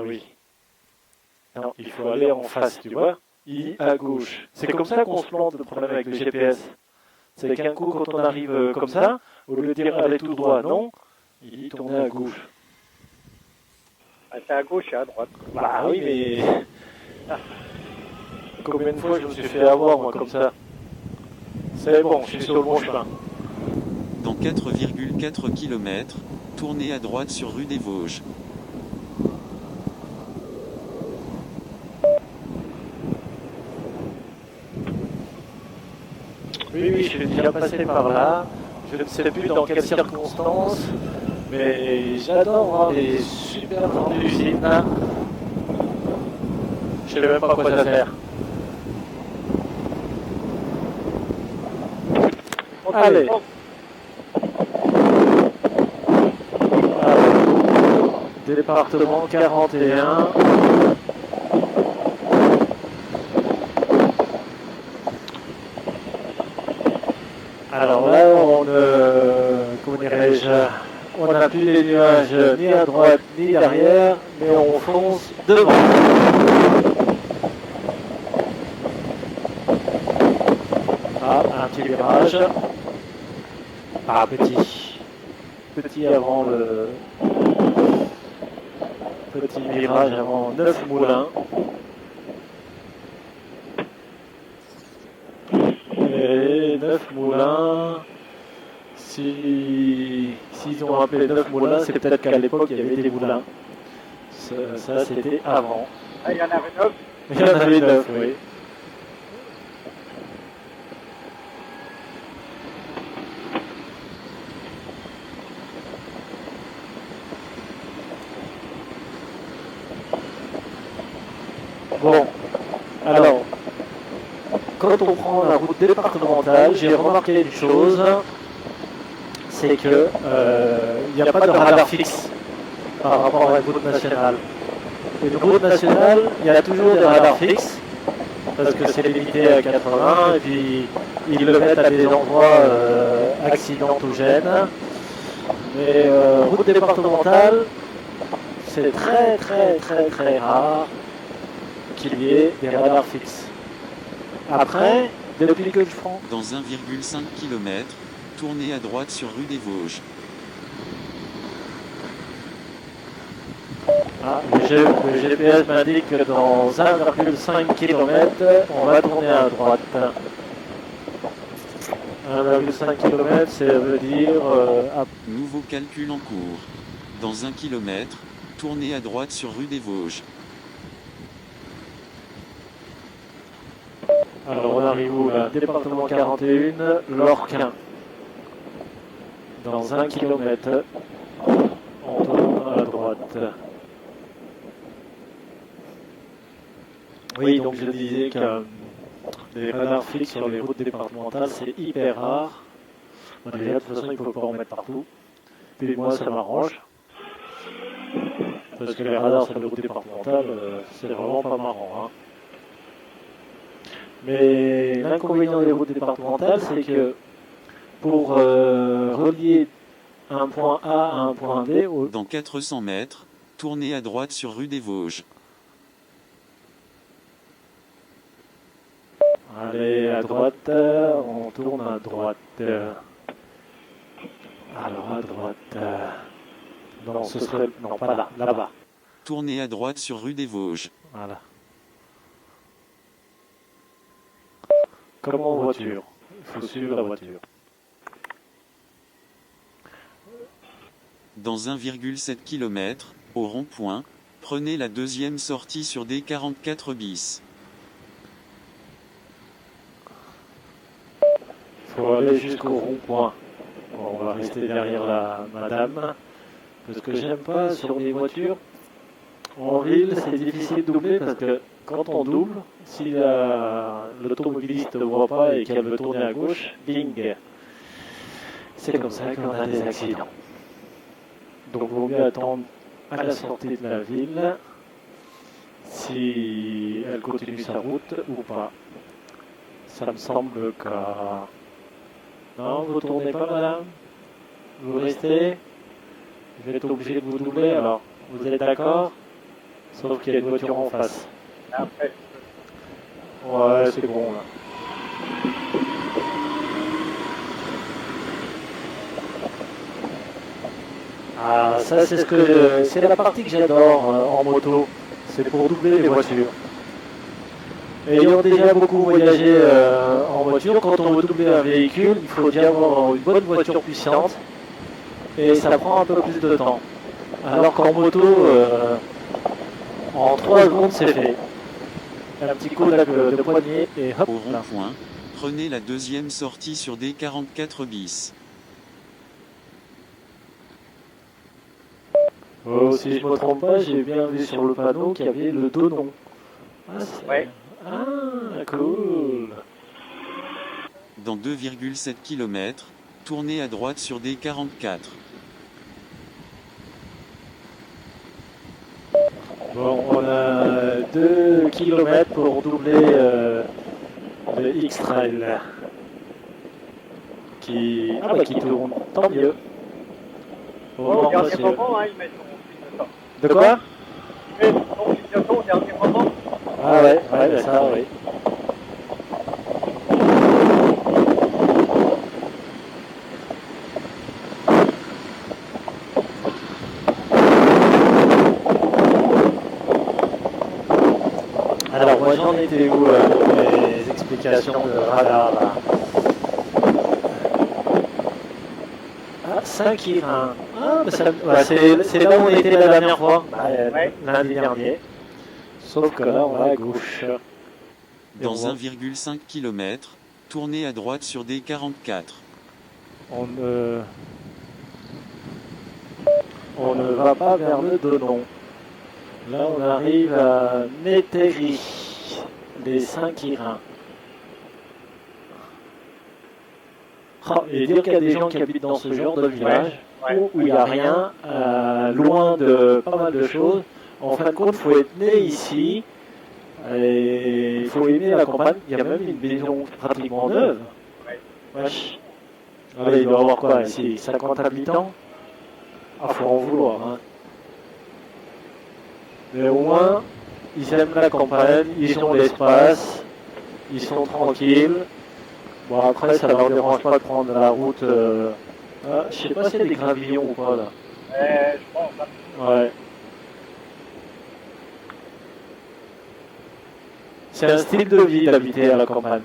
Oui. Non, il faut aller en face, tu vois. À gauche. C'est comme ça qu'on se plante le problème avec le GPS. C'est qu'un coup, quand on arrive comme ça, au lieu de dire aller tout droit, non, il dit tourner à gauche. Ah, c'est à gauche et à droite. Bah oui, mais... Combien de fois je me suis fait avoir, moi, comme ça? C'est bon, je suis sur le bon chemin. Dans 4,4 km, tournez à droite sur rue des Vosges. Oui, je suis déjà passé par là. Je ne sais plus dans quelles circonstances, mais j'adore voir les super grandes usines. Je ne sais même pas quoi ça sert. Allez. Département 41. Alors là, comment dirais-je, on n'a plus les nuages ni à droite ni derrière, mais on fonce devant. Ah, un petit virage. Ah, petit avant le... Petit virage avant 9 moulins. Et 9 moulins, s'ils ont appelé 9 moulins, c'est peut-être qu'à l'époque il y avait des moulins. Ça c'était avant. Ah, il y en avait 9. Il y en avait 9, oui. Bon, alors, quand on prend la route départementale, j'ai remarqué une chose, c'est que il n'y a pas de radar fixe par rapport à la route nationale. Une route nationale, il y a toujours des radars fixes, parce que c'est limité à 80, et puis ils le mettent à des endroits accidentogènes. Mais route départementale, c'est très rare qu'il y ait des radars fixes. Après, depuis que je prends... Dans 1,5 km, tournez à droite sur rue des Vosges. Ah, le GPS m'indique que dans 1,5 km, on va tourner à droite. 1,5 km, ça veut dire... Nouveau calcul en cours. Dans 1 km, tournez à droite sur rue des Vosges. Alors on arrive où là? Département 41, Lorquin. Dans 1 km, on tourne à droite. Oui, donc je disais que les radars fixes sur les routes départementales, c'est hyper rare. Bon, déjà, de toute façon, il ne faut pas en mettre partout. Puis moi, ça m'arrange. Parce que les radars sur les routes départementales, c'est vraiment pas marrant. Hein. Mais l'inconvénient des routes départementales, c'est que pour relier un point A à un point B... Dans 400 mètres, tournez à droite sur rue des Vosges. Allez, à droite, on tourne à droite. Alors, à droite... Non, ce serait... Non, pas là, là-bas. Tournez à droite sur rue des Vosges. Voilà. Comme en voiture. Il faut suivre la voiture. Dans 1,7 km, au rond-point, prenez la deuxième sortie sur D44 bis. Il faut aller jusqu'au rond-point. Bon, on va rester derrière la madame. Parce que j'aime pas sur les voitures. En ville, c'est difficile de doubler parce que quand on double, si l'automobiliste ne voit pas et qu'elle veut tourner à gauche, bing. C'est comme ça qu'on a des accidents. Donc il vaut mieux attendre à la sortie de la ville si elle continue sa route ou pas. Ça me semble que... Non, vous ne tournez pas, madame? Vous restez? Je vais être obligé de vous doubler, alors. Vous êtes d'accord? Sauf qu'il y a une voiture en face. Après, Ouais, c'est bon là. Ah, ça c'est la partie que j'adore en moto. C'est pour doubler les voitures. Ayant déjà beaucoup voyagé en voiture, quand on veut doubler un véhicule, il faut déjà avoir une bonne voiture puissante et ça prend un peu plus de temps. Alors qu'en moto, en 3 secondes c'est fait. Un petit coup de poignet et hop Au là. rond-point, prenez la deuxième sortie sur D44 bis. Oh, si je me trompe pas, j'ai bien vu sur le panneau qu'il y avait le Donon. Ah, Ouais. Ah, cool. Dans 2,7 km, tournez à droite sur D44. Bon, on a 2 km pour doubler le X-Trail. Qui tourne, tant mieux. Au au revoir, dernier monsieur. moment, hein, ils mettent son clignotant. De quoi? Ils mettent son clignotant au dernier moment. Ah ouais, bah ça, oui. Alors, moi j'en étais où mes explications de radar là? Ah, 5 Irin. Ah, bah, c'est là où on était la dernière fois, Ouais. lundi dernier. Sauf que là, on va à gauche. Dans Et on- 1,5 km, tournez à droite sur D44. On ne va pas vers le Donon. Là, on arrive à Métairie, les 5 Irins. Ah, et dire qu'il y a des gens qui habitent dans ce genre de village Ouais. où il n'y a rien, loin de pas mal de choses. En fin de compte, il faut être né ici et il faut aimer la campagne. Il y a même une maison pratiquement neuve. Ouais. Wesh. Ah, il doit y avoir quoi ici, 50 habitants? Ah, faut en vouloir. Hein. Mais au moins, ils aiment la campagne, ils ont l'espace, ils sont tranquilles. Bon, après, ça leur dérange pas de prendre la route. Je sais pas si c'est des gravillons ou pas là. Je pense. Hein. Ouais. C'est un style de vie d'habiter à la campagne.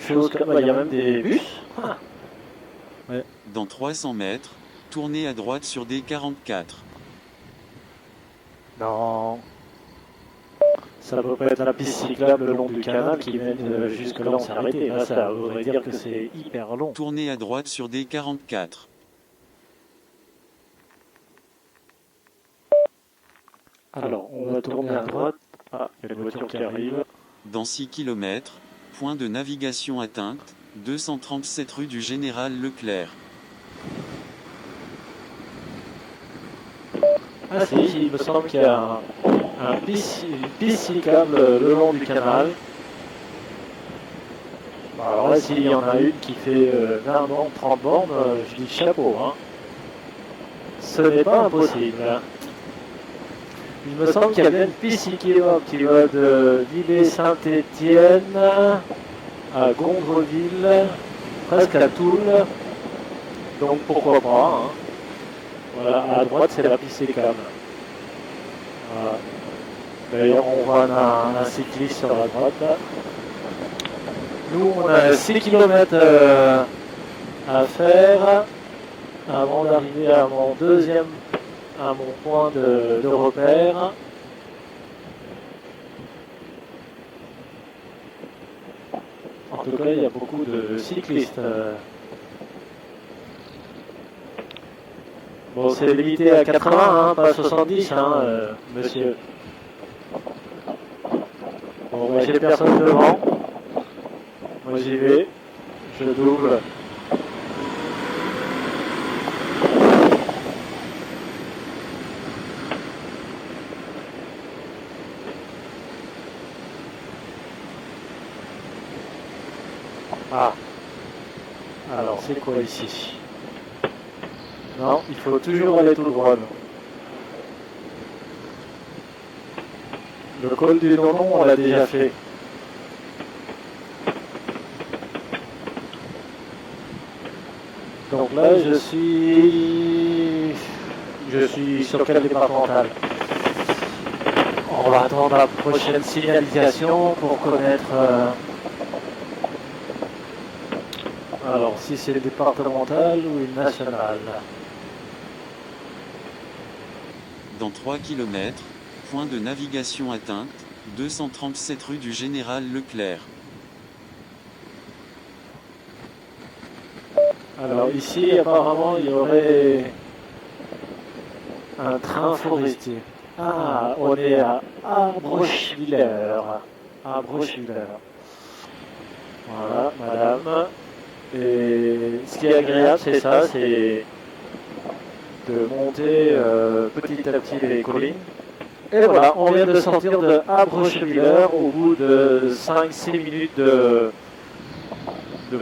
Chose que, il y a même des bus. Ah. Dans 300 mètres, tournez à droite sur D44. Non. Ça peut pas être la piste cyclable le long du canal qui mène jusque là, on s'est arrêté. Là, ça voudrait dire que c'est hyper long. Tournez à droite sur D44. Alors, on va tourner à droite. Ah, il y a une voiture qui arrive. Dans 6 km, point de navigation atteinte, 237 rue du Général Leclerc. Ah si, il me semble qu'il y a une piste cyclable le long du canal. Bon, alors là, s'il y en a une qui fait 20 bornes, 30 bornes, je dis chapeau. Hein. Ce n'est pas impossible. Hein. Il me semble qu'il y a bien une piste cyclable qui va de Villers-Saint-Étienne à Gondreville, presque à Toul. Donc pourquoi pas. Hein. Voilà, à droite c'est la piste cyclable. Voilà. D'ailleurs on voit un cycliste sur la droite. Là. Nous on a 6 km à faire avant d'arriver à mon point de repère. En tout cas il y a beaucoup de cyclistes. Bon, c'est limité à 80, hein, pas 70, hein, monsieur. Bon, moi j'ai personne devant. Moi j'y vais. Je double. Ah. Alors, c'est quoi ici? Non, il faut toujours aller tout droit. Le col du Nonon, on l'a déjà fait. Donc là, je suis sur quel départemental? On va attendre la prochaine signalisation pour connaître. Alors, si c'est le départemental ou une nationale. Dans 3 km, point de navigation atteinte, 237 rue du Général Leclerc. Alors ici, apparemment, il y aurait un train forestier. Ah, on est à Arbrochwiller. Arbrochwiller. Voilà, madame. Et ce qui est agréable, c'est ça, c'est de monter petit à petit les collines. Et voilà, on vient de sortir de Arbrochwiller au bout de 5-6 minutes de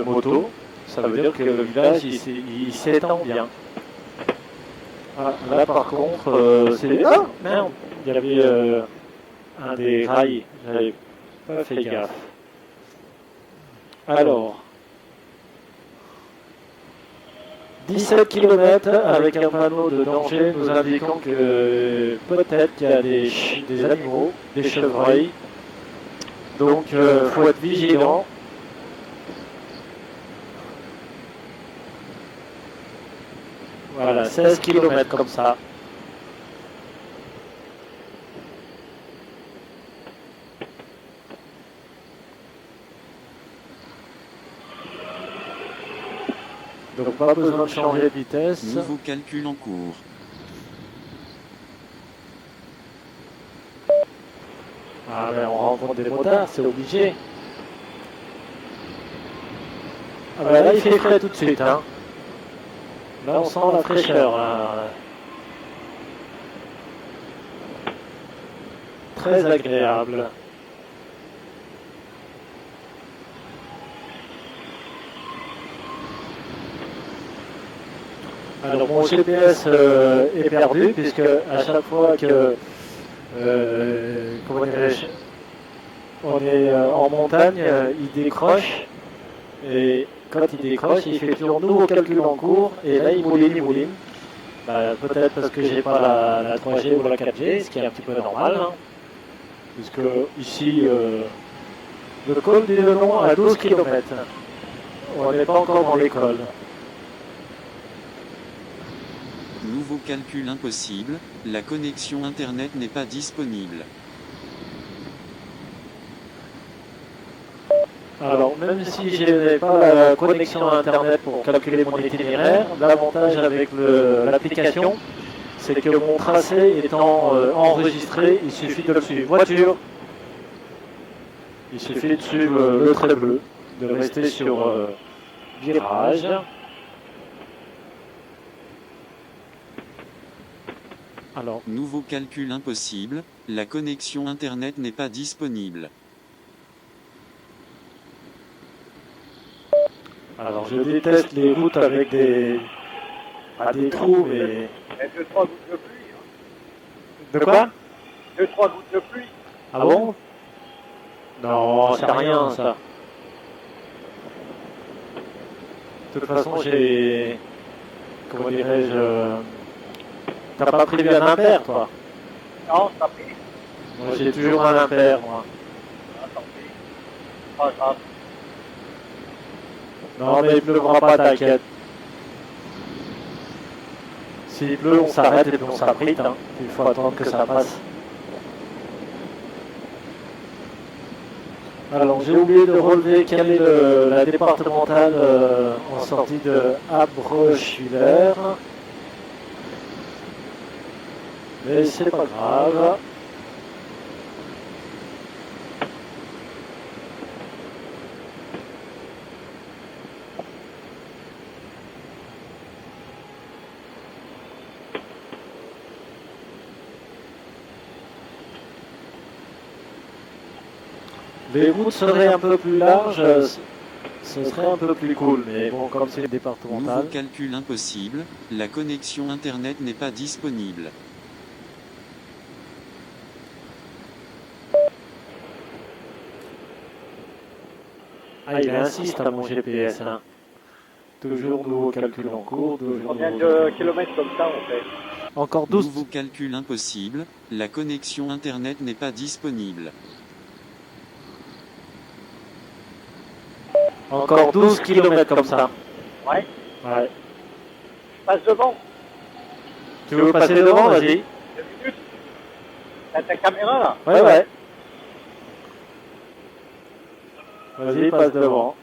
moto. Ça veut dire que le village, il s'étend bien. Ah, là, par contre, c'est... Ah, merde, il y avait un des rails. J'avais pas fait gaffe. Alors, 17 km avec un panneau de danger nous indiquant que peut-être qu'il y a des animaux, des chevreuils. Donc, faut être vigilant. Voilà, 16 km comme ça. Donc pas besoin de changer de vitesse. Nouveau calcul en cours. Ah ben on rencontre des motards, c'est obligé. Ah ben là il fait frais tout de suite, hein. Là on sent la fraîcheur, là. Très agréable. Alors mon GPS est perdu puisque à chaque fois que comment dirais-je, on est en montagne, il décroche et quand il décroche, il fait toujours nouveau calcul en cours et là il mouline. Bah, peut-être parce que j'ai pas la 3G ou la 4G, ce qui est un petit peu normal, hein, puisque ici le col du Nonon à 12 km. On n'est pas encore dans l'école. Nouveau calcul impossible, la connexion internet n'est pas disponible. Alors, même si je n'ai pas la connexion à internet pour calculer mon itinéraire, l'avantage avec l'application, c'est que mon tracé étant enregistré, il suffit de le suivre. Voiture, il suffit de suivre le trait bleu, de rester sur virage. Alors, Nouveau calcul impossible, la connexion internet n'est pas disponible. alors je déteste les routes avec des trous et... Et 2-3 gouttes de pluie. Hein. De quoi? 2-3 gouttes de pluie. Ah bon? Non, c'est rien ça. De toute façon, j'ai... Comment dirais-je... T'as pas prévu un impair, toi? Non, ça prie. Moi, j'ai toujours un impair, moi. Ah, tant pis. Pas grave. Non, mais il pleuvra pas, t'inquiète. S'il pleut, on s'arrête et puis on s'abrite. Hein. Il faut attendre que ça passe. Alors, j'ai oublié de relever quelle est la départementale en sortie de Arbrochwiller. Mais c'est pas grave. Les routes seraient un peu plus larges, ce serait un peu plus cool, mais bon, comme c'est Nouveau départemental. calcul impossible, la connexion internet n'est pas disponible. il insiste à mon GPS. Hein. Toujours nouveau calcul en cours. Combien de kilomètres comme ça on fait? Encore 12. Nouveau calcul impossible, la connexion internet n'est pas disponible. Encore 12 km comme ça. Ouais. Ouais. Je passe devant. Tu veux passer devant, vas-y. 2 minutes. T'as ta caméra là? Ouais. Vas-y, passe devant.